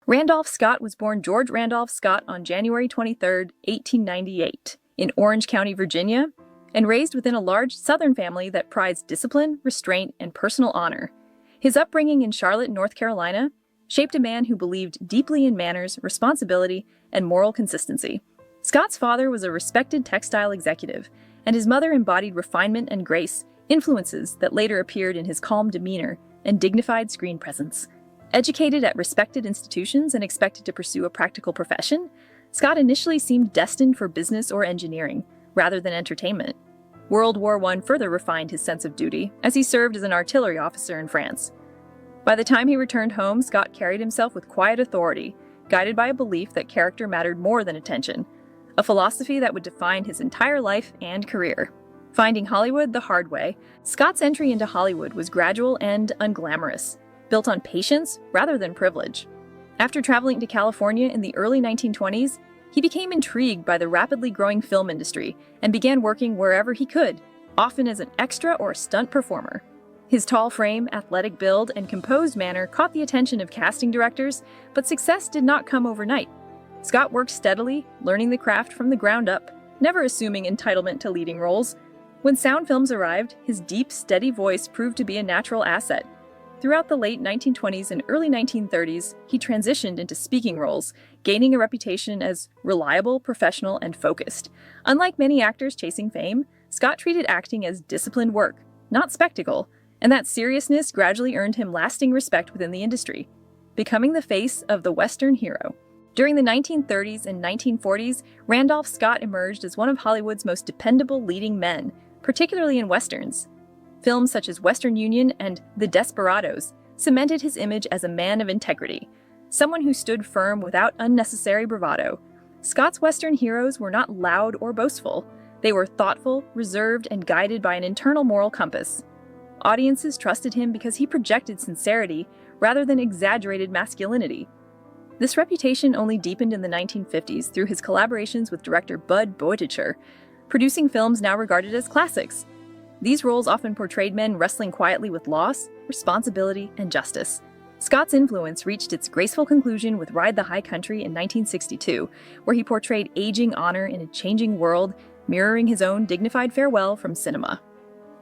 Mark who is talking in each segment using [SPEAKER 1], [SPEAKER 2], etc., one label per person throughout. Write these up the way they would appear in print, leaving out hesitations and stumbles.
[SPEAKER 1] Randolph Scott was born George Randolph Scott on January 23, 1898, in Orange County, Virginia, and raised within a large Southern family that prides discipline, restraint, and personal honor. His upbringing in Charlotte, North Carolina, shaped a man who believed deeply in manners, responsibility, and moral consistency. Scott's father was a respected textile executive, and his mother embodied refinement and grace, influences that later appeared in his calm demeanor and dignified screen presence. Educated at respected institutions and expected to pursue a practical profession, Scott initially seemed destined for business or engineering, rather than entertainment. World War I further refined his sense of duty, as he served as an artillery officer in France. By the time he returned home, Scott carried himself with quiet authority, guided by a belief that character mattered more than attention, a philosophy that would define his entire life and career. Finding Hollywood the hard way, Scott's entry into Hollywood was gradual and unglamorous, built on patience rather than privilege. After traveling to California in the early 1920s, he became intrigued by the rapidly growing film industry and began working wherever he could, often as an extra or stunt performer. His tall frame, athletic build, and composed manner caught the attention of casting directors, but success did not come overnight. Scott worked steadily, learning the craft from the ground up, never assuming entitlement to leading roles. When sound films arrived, his deep, steady voice proved to be a natural asset. Throughout the late 1920s and early 1930s, he transitioned into speaking roles, gaining a reputation as reliable, professional, and focused. Unlike many actors chasing fame, Scott treated acting as disciplined work, not spectacle, and that seriousness gradually earned him lasting respect within the industry, becoming the face of the Western hero. During the 1930s and 1940s, Randolph Scott emerged as one of Hollywood's most dependable leading men, particularly in Westerns. Films such as Western Union and The Desperados cemented his image as a man of integrity, someone who stood firm without unnecessary bravado. Scott's Western heroes were not loud or boastful. They were thoughtful, reserved, and guided by an internal moral compass. Audiences trusted him because he projected sincerity rather than exaggerated masculinity. This reputation only deepened in the 1950s through his collaborations with director Bud Boeticher, producing films now regarded as classics. These roles often portrayed men wrestling quietly with loss, responsibility, and justice. Scott's influence reached its graceful conclusion with Ride the High Country in 1962, where he portrayed aging honor in a changing world, mirroring his own dignified farewell from cinema.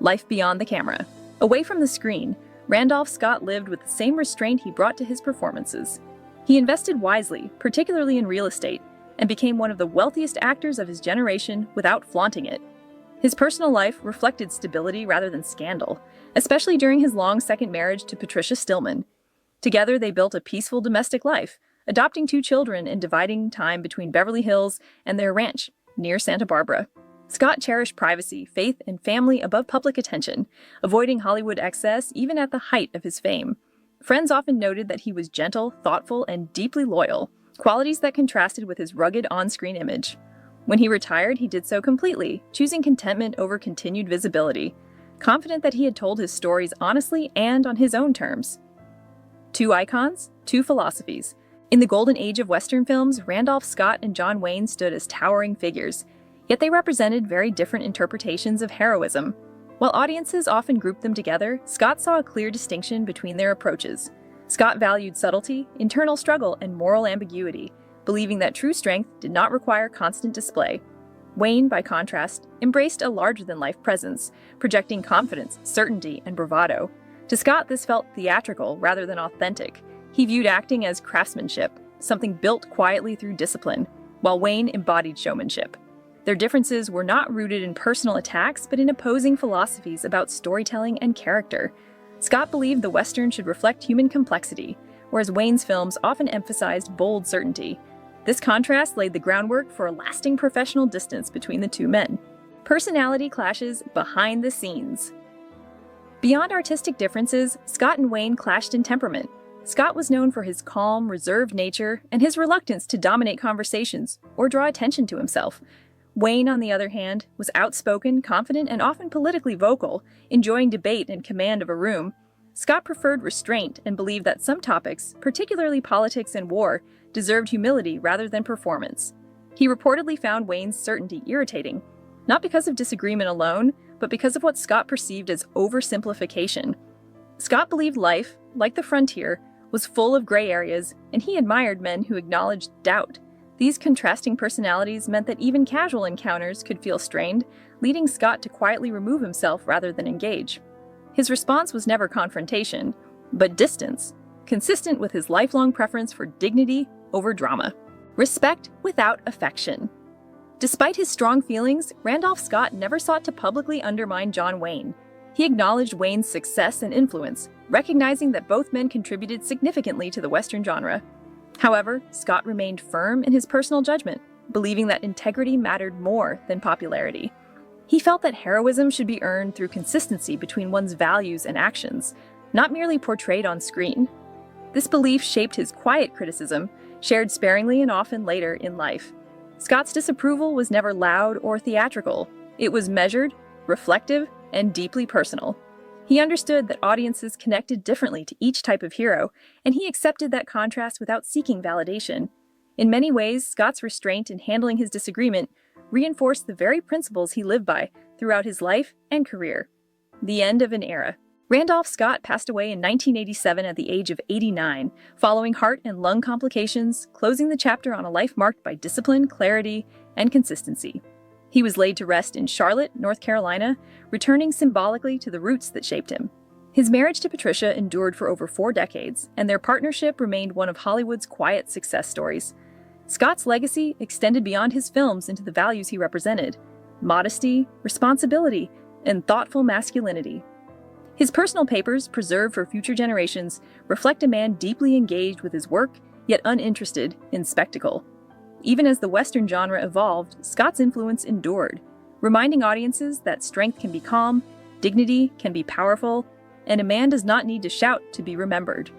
[SPEAKER 1] Life beyond the camera. Away from the screen, Randolph Scott lived with the same restraint he brought to his performances. He invested wisely, particularly in real estate, and became one of the wealthiest actors of his generation without flaunting it. His personal life reflected stability rather than scandal, especially during his long second marriage to Patricia Stillman. Together, they built a peaceful domestic life, adopting 2 children and dividing time between Beverly Hills and their ranch near Santa Barbara. Scott cherished privacy, faith, and family above public attention, avoiding Hollywood excess even at the height of his fame. Friends often noted that he was gentle, thoughtful, and deeply loyal, qualities that contrasted with his rugged on-screen image. When he retired, he did so completely, choosing contentment over continued visibility, confident that he had told his stories honestly and on his own terms. 2 icons, 2 philosophies. In the golden age of Western films, Randolph Scott and John Wayne stood as towering figures, yet they represented very different interpretations of heroism. While audiences often grouped them together, Scott saw a clear distinction between their approaches. Scott valued subtlety, internal struggle, and moral ambiguity, believing that true strength did not require constant display. Wayne, by contrast, embraced a larger-than-life presence, projecting confidence, certainty, and bravado. To Scott, this felt theatrical rather than authentic. He viewed acting as craftsmanship, something built quietly through discipline, while Wayne embodied showmanship. Their differences were not rooted in personal attacks, but in opposing philosophies about storytelling and character. Scott believed the Western should reflect human complexity, whereas Wayne's films often emphasized bold certainty. This contrast laid the groundwork for a lasting professional distance between the 2 men. Personality clashes behind the scenes. Beyond artistic differences, Scott and Wayne clashed in temperament. Scott was known for his calm, reserved nature and his reluctance to dominate conversations or draw attention to himself. Wayne, on the other hand, was outspoken, confident, and often politically vocal, enjoying debate and command of a room. Scott preferred restraint and believed that some topics, particularly politics and war, deserved humility rather than performance. He reportedly found Wayne's certainty irritating, not because of disagreement alone, but because of what Scott perceived as oversimplification. Scott believed life, like the frontier, was full of gray areas, and he admired men who acknowledged doubt. These contrasting personalities meant that even casual encounters could feel strained, leading Scott to quietly remove himself rather than engage. His response was never confrontation, but distance, consistent with his lifelong preference for dignity over drama. Respect without affection. Despite his strong feelings, Randolph Scott never sought to publicly undermine John Wayne. He acknowledged Wayne's success and influence, recognizing that both men contributed significantly to the Western genre. However, Scott remained firm in his personal judgment, believing that integrity mattered more than popularity. He felt that heroism should be earned through consistency between one's values and actions, not merely portrayed on screen. This belief shaped his quiet criticism, shared sparingly and often later in life. Scott's disapproval was never loud or theatrical. It was measured, reflective, and deeply personal. He understood that audiences connected differently to each type of hero, and he accepted that contrast without seeking validation. In many ways, Scott's restraint in handling his disagreement reinforced the very principles he lived by throughout his life and career. The end of an era. Randolph Scott passed away in 1987 at the age of 89, following heart and lung complications, closing the chapter on a life marked by discipline, clarity, and consistency. He was laid to rest in Charlotte, North Carolina, returning symbolically to the roots that shaped him. His marriage to Patricia endured for over 4 decades, and their partnership remained one of Hollywood's quiet success stories. Scott's legacy extended beyond his films into the values he represented: modesty, responsibility, and thoughtful masculinity. His personal papers, preserved for future generations, reflect a man deeply engaged with his work, yet uninterested in spectacle. Even as the Western genre evolved, Scott's influence endured, reminding audiences that strength can be calm, dignity can be powerful, and a man does not need to shout to be remembered.